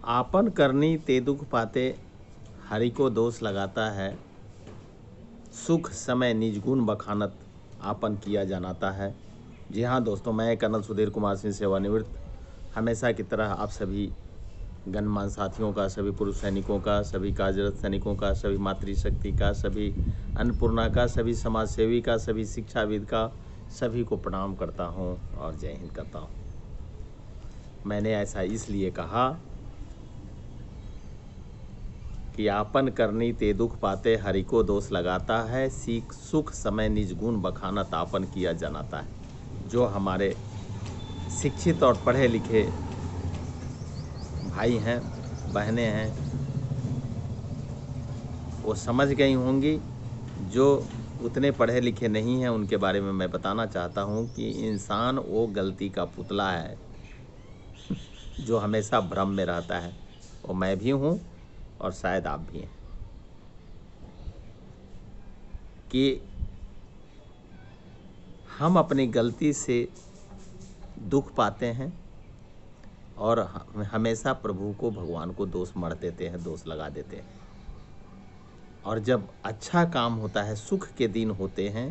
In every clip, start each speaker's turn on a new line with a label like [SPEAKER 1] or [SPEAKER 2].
[SPEAKER 1] आपन करनी ते दुख पाते, हरि को दोष लगाता है। सुख समय निज गुण बखानत, आपन किया जनाता है। जी हाँ दोस्तों, मैं कर्नल सुधीर कुमार सिंह सेवानिवृत्त हमेशा की तरह आप सभी गणमान्य साथियों का, सभी पुरुष सैनिकों का, सभी कार्यरत सैनिकों का, सभी मातृशक्ति का, सभी अन्नपूर्णा का, सभी समाज सेवी का, सभी शिक्षाविद का, सभी को प्रणाम करता हूँ और जय हिंद करता हूँ। मैंने ऐसा इसलिए कहा कि आपन करनी ते दुख पाते, हरि को दोष लगाता है। सीख सुख समय निज गुण बखानत, आपन किया जनाता है। जो हमारे शिक्षित और पढ़े लिखे भाई हैं, बहनें हैं, वो समझ गई होंगी। जो उतने पढ़े लिखे नहीं हैं उनके बारे में मैं बताना चाहता हूँ कि इंसान वो गलती का पुतला है जो हमेशा भ्रम में रहता है। वो मैं भी हूँ और शायद आप भी हैं कि हम अपनी गलती से दुख पाते हैं और हमेशा प्रभु को, भगवान को दोष मढ़ देते हैं, दोष लगा देते हैं। और जब अच्छा काम होता है, सुख के दिन होते हैं,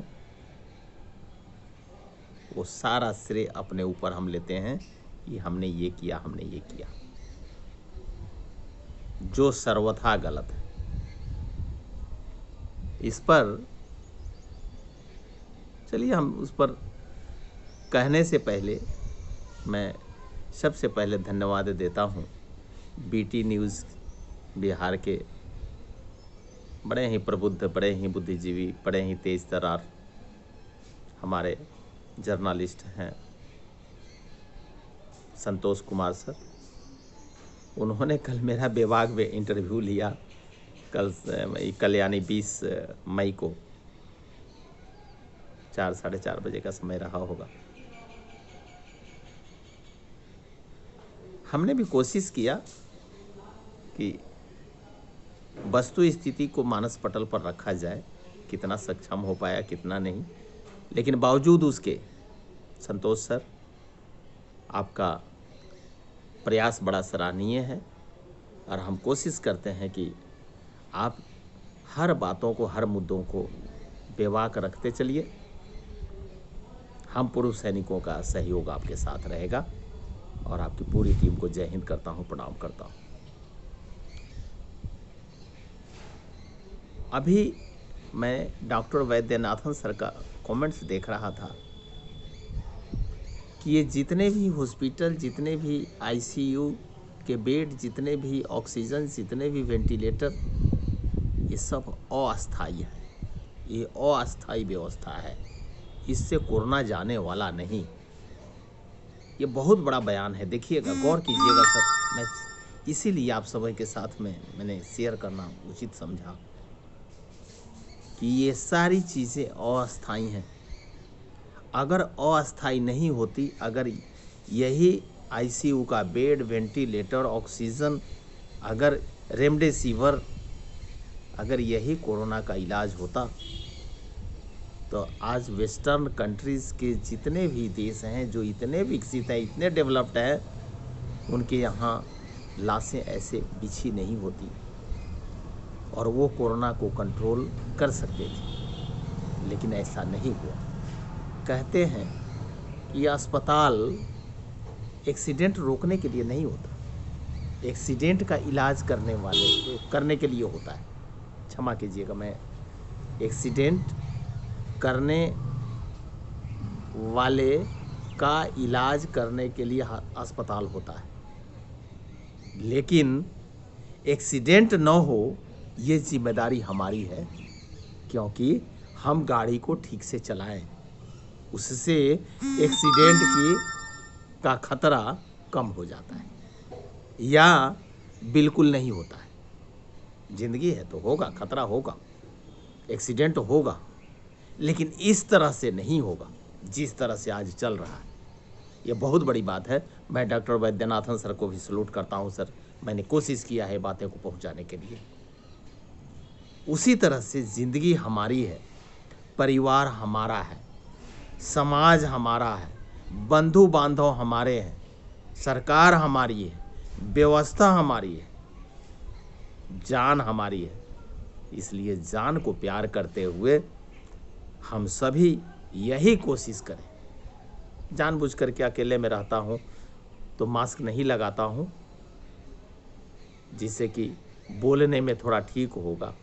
[SPEAKER 1] वो सारा श्रेय अपने ऊपर हम लेते हैं कि हमने ये किया, हमने ये किया, जो सर्वथा गलत है। इस पर चलिए हम उस पर कहने से पहले मैं सबसे पहले धन्यवाद देता हूँ बीटी न्यूज़ बिहार के बड़े ही प्रबुद्ध, बड़े ही बुद्धिजीवी, बड़े ही तेज तर्रार हमारे जर्नलिस्ट हैं संतोष कुमार सर। उन्होंने कल मेरा विभाग में इंटरव्यू लिया, कल यानी 20 मई को 4 साढ़े 4 बजे का समय रहा होगा। हमने भी कोशिश किया कि वस्तु स्थिति को मानस पटल पर रखा जाए, कितना सक्षम हो पाया कितना नहीं, लेकिन बावजूद उसके संतोष सर, आपका प्रयास बड़ा सराहनीय है और हम कोशिश करते हैं कि आप हर बातों को, हर मुद्दों को बेबाक रखते चलिए। हम पुरुष सैनिकों का सहयोग आपके साथ रहेगा और आपकी पूरी टीम को जय हिंद करता हूं, प्रणाम करता हूं। अभी मैं डॉक्टर वैद्यनाथन सर का कमेंट्स देख रहा था कि ये जितने भी हॉस्पिटल, जितने भी आईसीयू के बेड, जितने भी ऑक्सीजन, जितने भी वेंटिलेटर, ये सब अस्थायी है। ये अस्थायी व्यवस्था है, इससे कोरोना जाने वाला नहीं। ये बहुत बड़ा बयान है, देखिएगा, गौर कीजिएगा सर। मैं इसीलिए आप सभी के साथ में मैंने शेयर करना उचित समझा कि ये सारी चीज़ें अस्थायी हैं। अगर अस्थायी नहीं होती, अगर यही आईसीयू का बेड, वेंटिलेटर, ऑक्सीजन, अगर रेमडेसिविर, अगर यही कोरोना का इलाज होता तो आज वेस्टर्न कंट्रीज़ के जितने भी देश हैं जो इतने विकसित हैं, इतने डेवलप्ड हैं, उनके यहाँ लाशें ऐसे बिछी नहीं होती और वो कोरोना को कंट्रोल कर सकते थे, लेकिन ऐसा नहीं हुआ। कहते हैं कि अस्पताल एक्सीडेंट रोकने के लिए नहीं होता, एक्सीडेंट का इलाज करने के लिए होता है। क्षमा कीजिएगा, मैं एक्सीडेंट करने वाले का इलाज करने के लिए अस्पताल होता है, लेकिन एक्सीडेंट न हो ये जिम्मेदारी हमारी है, क्योंकि हम गाड़ी को ठीक से चलाएं, उससे एक्सीडेंट का खतरा कम हो जाता है या बिल्कुल नहीं होता है। जिंदगी है तो होगा, खतरा होगा, एक्सीडेंट होगा, लेकिन इस तरह से नहीं होगा जिस तरह से आज चल रहा है। ये बहुत बड़ी बात है। मैं डॉक्टर वैद्यनाथन सर को भी सलूट करता हूं। सर, मैंने कोशिश किया है बातें को पहुंचाने के लिए। उसी तरह से ज़िंदगी हमारी है, परिवार हमारा है, समाज हमारा है, बंधु बांधव हमारे हैं, सरकार हमारी है, व्यवस्था हमारी है, जान हमारी है। इसलिए जान को प्यार करते हुए हम सभी यही कोशिश करें। जानबूझ करके अकेले में रहता हूँ तो मास्क नहीं लगाता हूँ, जिससे कि बोलने में थोड़ा ठीक होगा,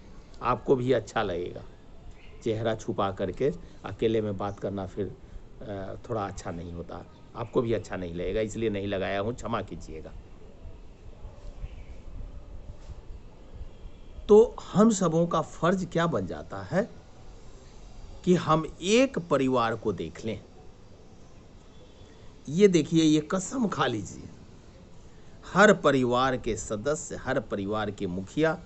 [SPEAKER 1] आपको भी अच्छा लगेगा। चेहरा छुपा करके अकेले में बात करना फिर थोड़ा अच्छा नहीं होता, आपको भी अच्छा नहीं लगेगा, इसलिए नहीं लगाया हूँ, क्षमा कीजिएगा। तो हम सबों का फर्ज क्या बन जाता है कि हम एक परिवार को देख लें। ये देखिए, ये कसम खा लीजिए, हर परिवार के सदस्य, हर परिवार के मुखिया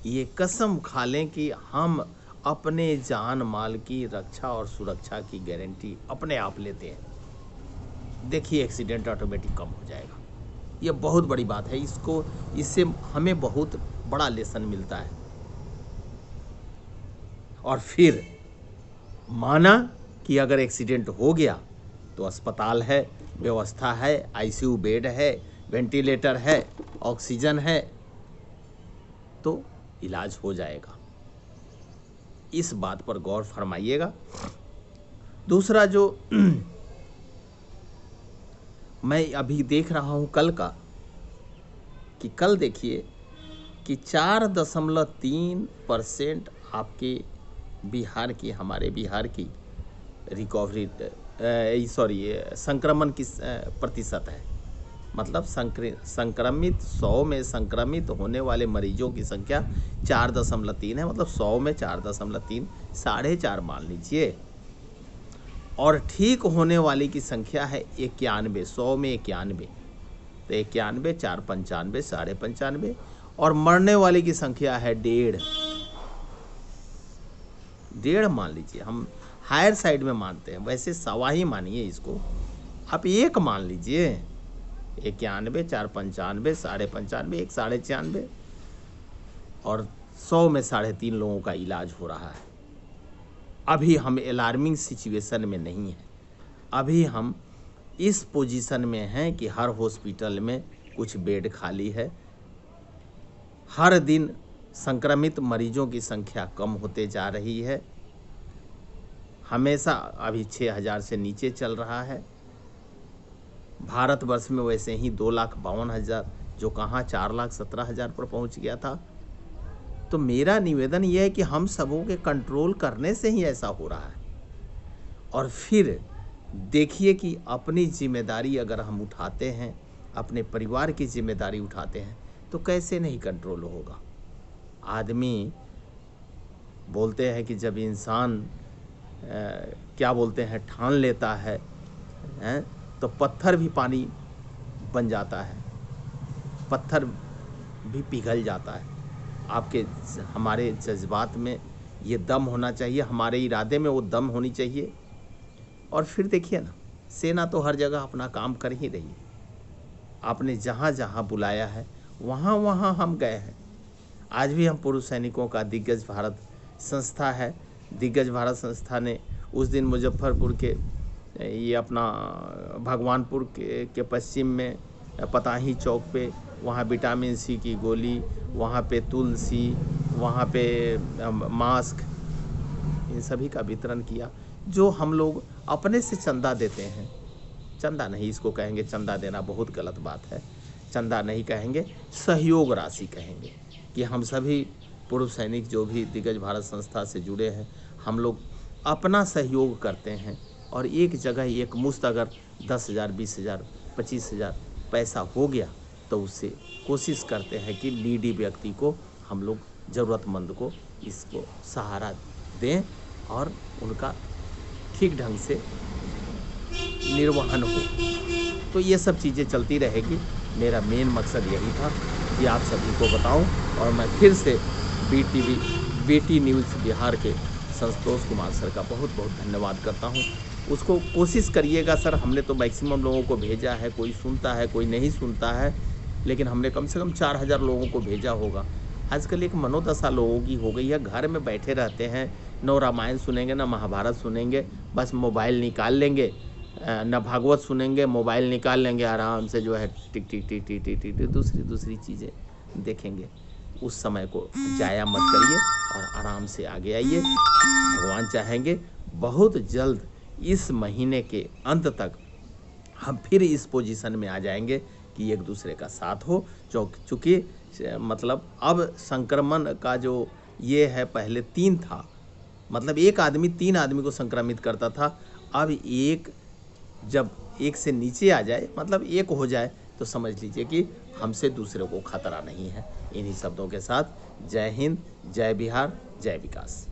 [SPEAKER 1] ये कसम खा लें कि हम अपने जान माल की रक्षा और सुरक्षा की गारंटी अपने आप लेते हैं। देखिए, एक्सीडेंट ऑटोमेटिक कम हो जाएगा। ये बहुत बड़ी बात है, इससे हमें बहुत बड़ा लेसन मिलता है। और फिर माना कि अगर एक्सीडेंट हो गया तो अस्पताल है, व्यवस्था है, आईसीयू बेड है, वेंटिलेटर है, ऑक्सीजन है, तो इलाज हो जाएगा। इस बात पर गौर फरमाइएगा। दूसरा जो मैं अभी देख रहा हूं कल का, कि कल देखिए कि 4.3% आपके बिहार की, हमारे बिहार की रिकवरी संक्रमण की प्रतिशत है। मतलब संक्रमित 100 में संक्रमित होने वाले मरीजों की संख्या 4.3 है। मतलब 100 में 4.3, 4.5 मान लीजिए। और ठीक होने वाली की संख्या है 91, 100 में 91, तो 91, 4, 95, 95.5। और मरने वाले की संख्या है 1.5 मान लीजिए। हम हायर साइड में मानते हैं, वैसे 1.25 ही मानिए इसको, आप 1 मान लीजिए। 91, 4, 95, 95.5, 1, 96, और 100 में 3.5 लोगों का इलाज हो रहा है। अभी हम अलार्मिंग सिचुएशन में नहीं हैं। अभी हम इस पोजीशन में हैं कि हर हॉस्पिटल में कुछ बेड खाली है। हर दिन संक्रमित मरीजों की संख्या कम होते जा रही है। हमेशा अभी 6,000 से नीचे चल रहा है। भारतवर्ष में वैसे ही 2,52,000, जो कहाँ 4,17,000 पर पहुंच गया था। तो मेरा निवेदन यह है कि हम सबों के कंट्रोल करने से ही ऐसा हो रहा है। और फिर देखिए कि अपनी जिम्मेदारी अगर हम उठाते हैं, अपने परिवार की जिम्मेदारी उठाते हैं, तो कैसे नहीं कंट्रोल होगा। आदमी बोलते हैं कि जब इंसान क्या बोलते हैं, ठान लेता है, तो पत्थर भी पानी बन जाता है, पत्थर भी पिघल जाता है। आपके हमारे जज्बात में ये दम होना चाहिए, हमारे इरादे में वो दम होनी चाहिए। और फिर देखिए ना, सेना तो हर जगह अपना काम कर ही रही है। आपने जहाँ जहाँ बुलाया है वहाँ वहाँ हम गए हैं। आज भी हम पूर्व सैनिकों का दिग्गज भारत संस्था है, दिग्गज भारत संस्था ने उस दिन मुजफ्फरपुर के ये अपना भगवानपुर के पश्चिम में पताही चौक पे, वहाँ विटामिन सी की गोली, वहाँ पे तुलसी, वहाँ पे मास्क, इन सभी का वितरण किया। जो हम लोग अपने से चंदा देते हैं, चंदा नहीं इसको कहेंगे, चंदा देना बहुत गलत बात है, चंदा नहीं कहेंगे, सहयोग राशि कहेंगे, कि हम सभी पूर्व सैनिक जो भी दिग्गज भारत संस्था से जुड़े हैं, हम लोग अपना सहयोग करते हैं। और एक जगह एक मुश्त अगर 10,000, 20,000, 25,000 पैसा हो गया तो उससे कोशिश करते हैं कि नीडी व्यक्ति को, हम लोग ज़रूरतमंद को इसको सहारा दें और उनका ठीक ढंग से निर्वहन हो। तो ये सब चीज़ें चलती रहेगी। मेरा मेन मकसद यही था कि आप सभी को बताऊं। और मैं फिर से BT न्यूज़ बिहार के संतोष कुमार सर का बहुत बहुत धन्यवाद करता हूं। उसको कोशिश करिएगा सर, हमने तो मैक्सिमम लोगों को भेजा है, कोई सुनता है कोई नहीं सुनता है, लेकिन हमने कम से कम 4,000 लोगों को भेजा होगा। आजकल एक मनोदशा लोगों की हो गई है, घर में बैठे रहते हैं, न रामायण सुनेंगे न महाभारत सुनेंगे, बस मोबाइल निकाल लेंगे न भागवत सुनेंगे, मोबाइल निकाल लेंगे आराम से, जो है टिक टिक टिक टिक टिक टिक दूसरी चीज़ें देखेंगे। उस समय को जाया मत करिए और आराम से आगे आइए। भगवान चाहेंगे बहुत जल्द इस महीने के अंत तक हम फिर इस पोजीशन में आ जाएंगे कि एक दूसरे का साथ हो। चूँकि मतलब अब संक्रमण का जो ये है, पहले 3 था, मतलब एक आदमी 3 आदमी को संक्रमित करता था। अब एक, जब एक से नीचे आ जाए, मतलब एक हो जाए, तो समझ लीजिए कि हमसे दूसरे को खतरा नहीं है। इन्हीं शब्दों के साथ जय हिंद, जय बिहार, जय विकास।